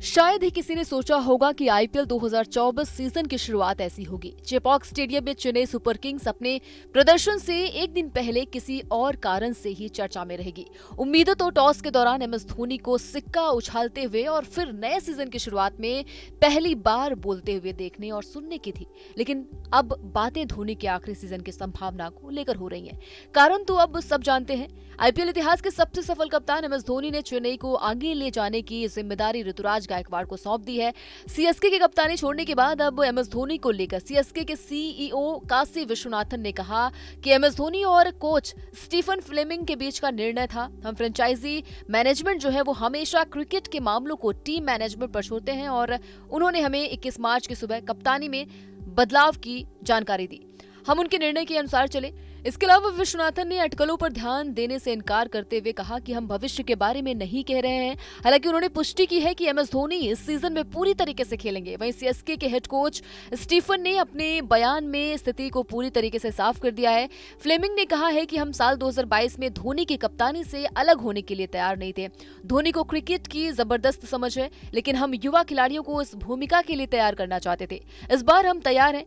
शायद ही किसी ने सोचा होगा कि आईपीएल 2024 सीजन की शुरुआत ऐसी होगी। चेपॉक स्टेडियम में चेन्नई सुपर किंग्स अपने प्रदर्शन से एक दिन पहले किसी और कारण से ही चर्चा में रहेगी। उम्मीदें तो टॉस के दौरान एमएस धोनी को सिक्का उछालते हुए और फिर नए सीजन की शुरुआत में पहली बार बोलते हुए देखने और सुनने की थी, लेकिन अब बातें धोनी के आखिरी सीजन की संभावना को लेकर हो रही हैं। कारण तो अब सब जानते हैं। आईपीएल इतिहास के सबसे सफल कप्तान एमएस धोनी ने चेन्नई को आगे ले जाने की जिम्मेदारी ऋतुराज गायकवाड़ को सौंप दी है। सीएसके की कप्तानी छोड़ने के बाद अब एमएस धोनी को लेकर सीएसके के सीईओ काशी विश्वनाथन ने कहा कि एमएस धोनी और कोच स्टीफन फ्लेमिंग के बीच का निर्णय था। हम फ्रेंचाइजी मैनेजमेंट जो है वो हमेशा क्रिकेट के मामलों को टीम मैनेजमेंट पर छोड़ते हैं और उन्होंने हमें 21 मार्च की सुबह कप्तानी में बदलाव की जानकारी दी। हम उनके निर्णय के अनुसार चले। इसके अलावा विश्वनाथन ने अटकलों पर ध्यान देने से इनकार करते हुए कहा कि हम भविष्य के बारे में नहीं कह रहे हैं। हालांकि उन्होंने पुष्टि की है कि एमएस धोनी इस सीजन में पूरी तरीके से खेलेंगे। वहीं सीएसके के हेड कोच स्टीफन ने अपने बयान में स्थिति को पूरी तरीके से साफ कर दिया है। फ्लेमिंग ने कहा है कि हम साल 2022 में धोनी की कप्तानी से अलग होने के लिए तैयार नहीं थे। धोनी को क्रिकेट की जबरदस्त समझ है, लेकिन हम युवा खिलाड़ियों को इस भूमिका के लिए तैयार करना चाहते थे। इस बार हम तैयार हैं।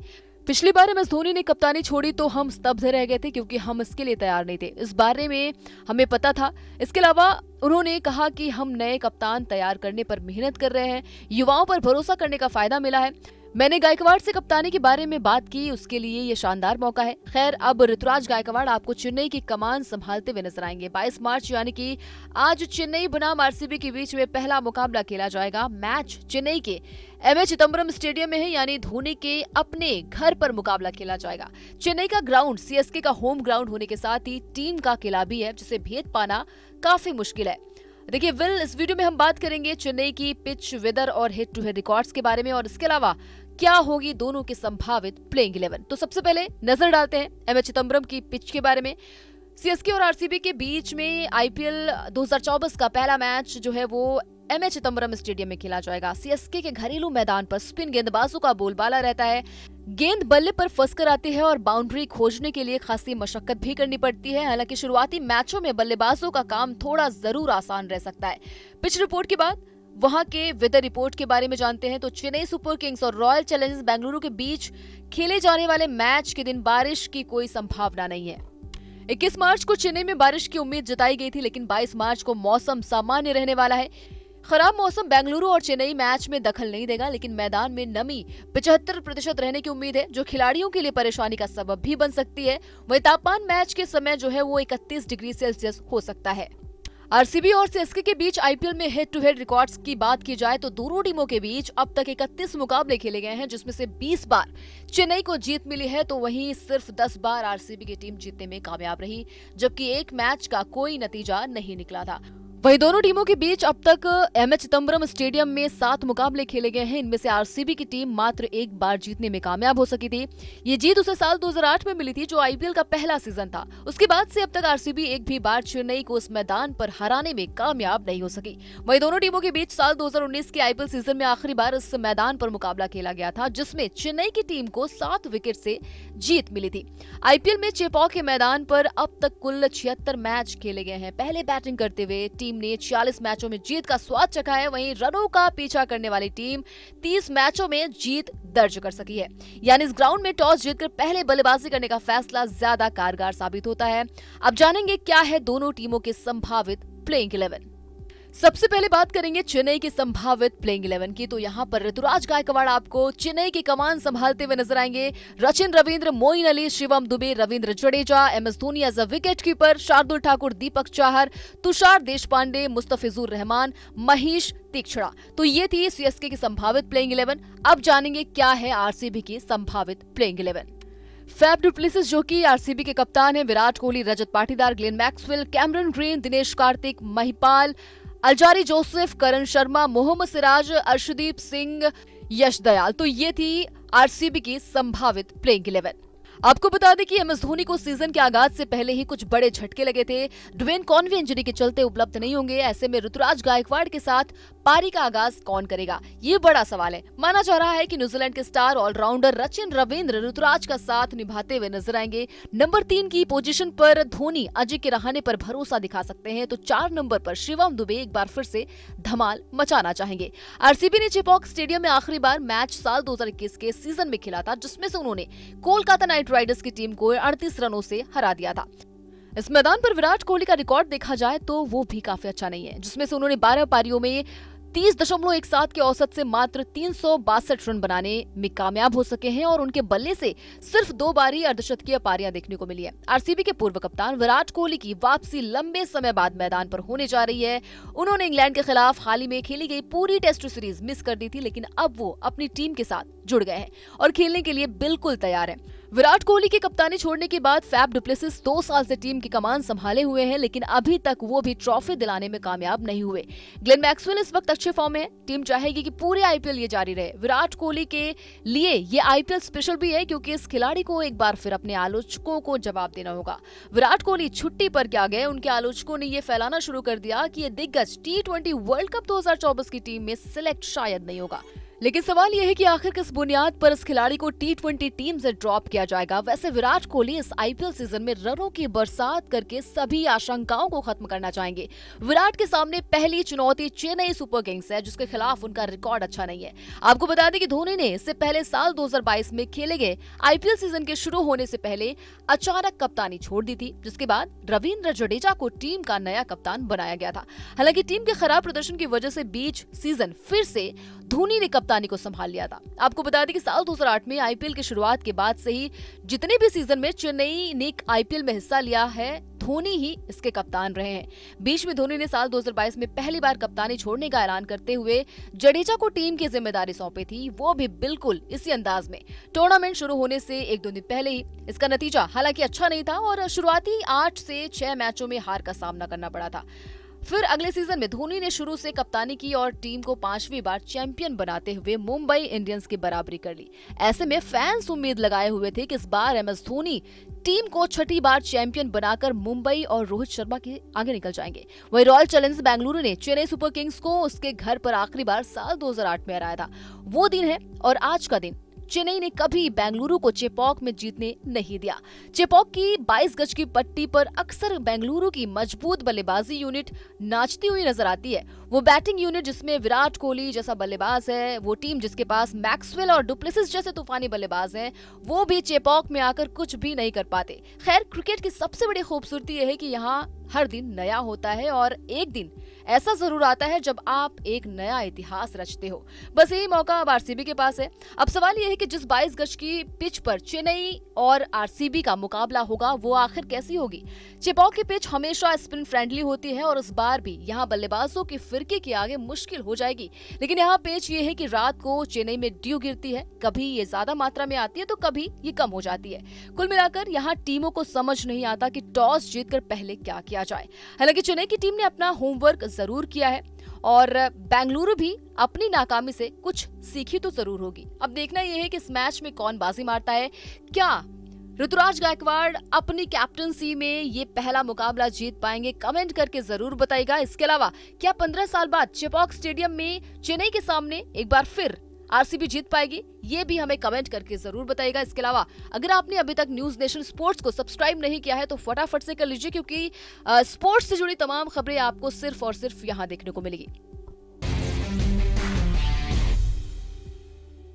पिछली बार एमएस धोनी ने कप्तानी छोड़ी तो हम स्तब्ध रह गए थे क्योंकि हम इसके लिए तैयार नहीं थे। इस बारे में हमें पता था। इसके अलावा उन्होंने कहा कि हम नए कप्तान तैयार करने पर मेहनत कर रहे हैं। युवाओं पर भरोसा करने का फायदा मिला है। मैंने गायकवाड़ से कप्तानी के बारे में बात की, उसके लिए ये शानदार मौका है। खैर, अब ऋतुराज गायकवाड़ आपको चेन्नई की कमान संभालते हुए नजर आएंगे। 22 मार्च यानी कि आज चेन्नई बनाम आरसीबी के बीच में पहला मुकाबला खेला जाएगा। मैच चेन्नई के एमए चिदम्बरम स्टेडियम में है, यानी धोनी के अपने घर पर मुकाबला खेला जाएगा। चेन्नई का ग्राउंड सीएसके का होम ग्राउंड होने के साथ ही टीम का किला भी है, जिसे भेद पाना काफी मुश्किल है। देखिए इस वीडियो में हम बात करेंगे चेन्नई की पिच, वेदर और हेड टू हेड रिकॉर्ड्स के बारे में, और इसके अलावा क्या होगी दोनों की संभावित प्लेइंग 11। तो सबसे पहले नजर डालते हैं एमए चिदम्बरम की पिच के बारे में। सीएसके और आरसीबी के बीच में आईपीएल 2024 का पहला मैच जो है वो एमए चिदम्बरम स्टेडियम में खेला जाएगा। सीएसके के घरेलू मैदान पर स्पिन गेंदबाजों का बोलबाला रहता है। गेंद बल्ले पर फंसकर आती है और बाउंड्री खोजने के लिए खासी मशक्कत भी करनी पड़ती है। हालांकि शुरुआती मैचों में बल्लेबाजों का काम थोड़ा जरूर आसान रह सकता है। पिच रिपोर्ट के बाद वहां के वेदर रिपोर्ट के बारे में जानते हैं। तो चेन्नई सुपर किंग्स और रॉयल चैलेंजर्स बेंगलुरु के बीच खेले जाने वाले मैच के दिन बारिश की कोई संभावना नहीं है। 21 मार्च को चेन्नई में बारिश की उम्मीद जताई गई थी, लेकिन 22 मार्च को मौसम सामान्य रहने वाला है। खराब मौसम बेंगलुरु और चेन्नई मैच में दखल नहीं देगा, लेकिन मैदान में नमी 75% रहने की उम्मीद है, जो खिलाड़ियों के लिए परेशानी का सबब भी बन सकती है। वही तापमान मैच के समय जो है वो 31 डिग्री सेल्सियस हो सकता है। आरसीबी और सीएसके के बीच आईपीएल में हेड टू हेड रिकॉर्ड्स की बात की जाए तो दोनों टीमों के बीच अब तक 31 मुकाबले खेले गए हैं, जिसमें से 20 बार चेन्नई को जीत मिली है, तो वहीं सिर्फ 10 बार आरसीबी की टीम जीतने में कामयाब रही, जबकि एक मैच का कोई नतीजा नहीं निकला था। वहीं दोनों टीमों के बीच अब तक एमए चिदम्बरम स्टेडियम में 7 मुकाबले खेले गए हैं। इनमें से आरसीबी की टीम मात्र एक बार जीतने में कामयाब हो सकी थी। ये जीत उसे साल 2008 में मिली थी, जो आईपीएल का पहला सीजन था। उसके बाद से अब तक आरसीबी एक भी बार चेन्नई को उस मैदान पर हराने में कामयाब नहीं हो सकी। वहीं दोनों टीमों के बीच साल 2019 के आईपीएल सीजन में आखिरी बार इस मैदान पर मुकाबला खेला गया था, जिसमें चेन्नई की टीम को 7 विकेट से जीत मिली थी। आईपीएल में चेपॉक के मैदान पर अब तक कुल 76 मैच खेले गए हैं। पहले बैटिंग करते हुए टीम ने 46 मैचों में जीत का स्वाद चखा है। वहीं रनों का पीछा करने वाली टीम 30 मैचों में जीत दर्ज कर सकी है। यानी इस ग्राउंड में टॉस जीतकर पहले बल्लेबाजी करने का फैसला ज्यादा कारगर साबित होता है। अब जानेंगे क्या है दोनों टीमों के संभावित प्लेइंग 11। सबसे पहले बात करेंगे चेन्नई की संभावित प्लेइंग 11 की। तो यहाँ पर ऋतुराज गायकवाड़ आपको चेन्नई की कमान संभालते हुए नजर आएंगे। Rachin Ravindra, Moeen Ali, Shivam Dube, Ravindra Jadeja, MS Dhoni as a wicket keeper, Shardul Thakur, Deepak Chahar, Tushar Deshpande, Mustafizur Rahman, Maheesh Theekshana. तो ये थी सीएसके की संभावित प्लेइंग 11। अब जानेंगे क्या है आरसीबी की संभावित प्लेइंग 11। फैफ डु प्लेसिस जो कि आरसीबी के कप्तान हैं, Virat Kohli, Rajat Patidar, Glenn Maxwell, Cameron Green, Dinesh Karthik, Mahipal, Alzarri Joseph, Karan Sharma, Mohammed Siraj, Arshdeep Singh, Yash Dayal. तो ये थी आरसीबी की संभावित प्लेइंग 11। आपको बता दें कि एमएस धोनी को सीजन के आगाज से पहले ही कुछ बड़े झटके लगे थे। ड्वेन कॉनवे इंजरी के चलते उपलब्ध नहीं होंगे। ऐसे में ऋतुराज गायकवाड़ के साथ पारी का आगाज कौन करेगा, ये बड़ा सवाल है। माना जा रहा है कि न्यूजीलैंड के स्टार ऑलराउंडर सचिन रविंद्र ऋतुराज का साथ निभाते हुए नजर आएंगे। नंबर 3 की पोजीशन पर धोनी अजय के रहाणे पर भरोसा दिखा सकते हैं, तो 4 नंबर पर शिवम दुबे एक बार फिर से धमाल मचाना चाहेंगे। आरसीबी ने चेपॉक स्टेडियम में आखिरी बार मैच साल 2021 के सीजन में खेला था, जिसमें से उन्होंने कोलकाता नाइट राइडर्स की टीम को 38 रनों से हरा दिया था। इस मैदान पर विराट कोहली का रिकॉर्ड देखा जाए तो वो भी काफी अच्छा नहीं है, जिसमें से उन्होंने 12 पारियों में 30.17 के औसत से मात्र 362 रन बनाने में कामयाब हो सके हैं और उनके बल्ले से सिर्फ 2 बार ही अर्धशतकीय पारियां देखने को मिली है। आरसीबी के पूर्व कप्तान विराट कोहली की वापसी लंबे समय बाद मैदान पर होने जा रही है। उन्होंने इंग्लैंड के खिलाफ हाल ही में खेली गई पूरी टेस्ट सीरीज मिस कर दी थी, लेकिन अब वो अपनी टीम के साथ जुड़ गए हैं और खेलने के लिए बिल्कुल तैयार हैं। विराट कोहली की कप्तानी छोड़ने के बाद फैफ डुप्लेसिस 2 साल से टीम की कमान संभाले हुए हैं, लेकिन अभी तक वो भी ट्रॉफी दिलाने में कामयाब नहीं हुए। ग्लेन मैक्सवेल इस वक्त अच्छे फॉर्म में है। टीम चाहेगी कि पूरे आईपीएल ये जारी रहे। विराट कोहली के लिए ये आईपीएल स्पेशल भी है, क्योंकि इस खिलाड़ी को एक बार फिर अपने आलोचकों को जवाब देना होगा। विराट कोहली छुट्टी पर क्या गए, उनके आलोचकों ने ये फैलाना शुरू कर दिया कि ये दिग्गज T20 वर्ल्ड कप 2024 की टीम में सिलेक्ट शायद नहीं होगा। लेकिन सवाल यह है कि आखिर किस बुनियाद पर इस खिलाड़ी को T20 टीम से ड्रॉप किया जाएगा। वैसे विराट कोहली इस आईपीएल सीजन में रनों की बरसात करके सभी आशंकाओं को खत्म करना चाहेंगे। विराट के सामने पहली चुनौती चेन्नई सुपर किंग्स है, जिसके खिलाफ उनका रिकॉर्ड अच्छा नहीं है। आपको बता दें कि धोनी ने इससे पहले साल 2022 में खेले गए आईपीएल सीजन के शुरू होने से पहले अचानक कप्तानी छोड़ दी थी, जिसके बाद रविंद्र जडेजा को टीम का नया कप्तान बनाया गया था। हालांकि टीम के खराब प्रदर्शन की वजह से बीच सीजन फिर से धोनी ने कप्तानी को संभाल लिया था। आपको बता दें कि साल 2008 में आईपीएल की शुरुआत के बाद से ही जितने भी सीजन में चेन्नई ने आईपीएल में हिस्सा लिया है, धोनी ही इसके कप्तान रहे हैं। बीच में धोनी ने साल 2022 में पहली बार कप्तानी छोड़ने का ऐलान करते हुए जडेजा को टीम की जिम्मेदारी सौंपी थी, वो भी बिल्कुल इसी अंदाज में। टूर्नामेंट शुरू होने से 1-2 दिन पहले ही। इसका नतीजा हालांकि अच्छा नहीं था और शुरुआती 8 से 6 मैचों में हार का सामना करना पड़ा था। फिर अगले सीजन में धोनी ने शुरू से कप्तानी की और टीम को 5वीं बार चैंपियन बनाते हुए मुंबई इंडियंस की बराबरी कर ली। ऐसे में फैंस उम्मीद लगाए हुए थे कि इस बार एमएस धोनी टीम को 6ठी बार चैंपियन बनाकर मुंबई और रोहित शर्मा के आगे निकल जाएंगे। वहीं रॉयल चैलेंजर्स बेंगलुरु ने चेन्नई सुपर किंग्स को उसके घर पर आखिरी बार साल 2008 में हराया था। वो दिन है और आज का दिन। चेन्नई ने कभी बेंगलुरु को चेपॉक में जीतने नहीं दिया। चेपॉक की 22 गज की पट्टी पर अक्सर बेंगलुरु की मजबूत बल्लेबाजी यूनिट नाचती हुई नजर आती है। वो बैटिंग यूनिट जिसमें विराट कोहली जैसा बल्लेबाज है, वो टीम जिसके पास मैक्सवेल और डुप्लेसिस जैसे तूफानी बल्लेबाज हैं, वो भी चेपॉक में आकर कुछ भी नहीं कर पाते। खैर, क्रिकेट की सबसे बड़ी खूबसूरती यह है कि यहाँ हर दिन नया होता है और एक दिन ऐसा जरूर आता है जब आप एक नया इतिहास रचते हो। बस यही मौका अब आरसीबी के पास है। अब सवाल यह है कि जिस 22 गज की पिच पर चेन्नई और आरसीबी का मुकाबला होगा वो आखिर कैसी होगी। चेपॉक की पिच हमेशा स्पिन फ्रेंडली होती है और इस बार भी यहाँ बल्लेबाजों के फिरके के आगे मुश्किल हो जाएगी। लेकिन यहाँ पेच ये है कि रात को चेन्नई में ड्यू गिरती है, कभी ये ज्यादा मात्रा में आती है तो कभी ये कम हो जाती है। कुल मिलाकर यहाँ टीमों को समझ नहीं आता कि टॉस जीतकर पहले क्या किया जाए। हालांकि चेन्नई की टीम ने अपना होमवर्क जरूर किया है और बेंगलुरु भी अपनी नाकामी से कुछ सीखी तो जरूर होगी। अब देखना यह है कि इस मैच में कौन बाजी मारता है। क्या ऋतुराज गायकवाड़ अपनी कैप्टनसी में ये पहला मुकाबला जीत पाएंगे? कमेंट करके जरूर बताइएगा। इसके अलावा क्या 15 साल बाद चेपॉक स्टेडियम में चेन्नई के सामने एक बार फिर आरसीबी जीत पाएगी? ये भी हमें कमेंट करके जरूर बताइएगा। इसके अलावा अगर आपने अभी तक न्यूज नेशन स्पोर्ट्स को सब्सक्राइब नहीं किया है तो फटाफट से कर लीजिए, क्योंकि स्पोर्ट्स से जुड़ी तमाम खबरें आपको सिर्फ और सिर्फ यहाँ देखने को मिलेगी।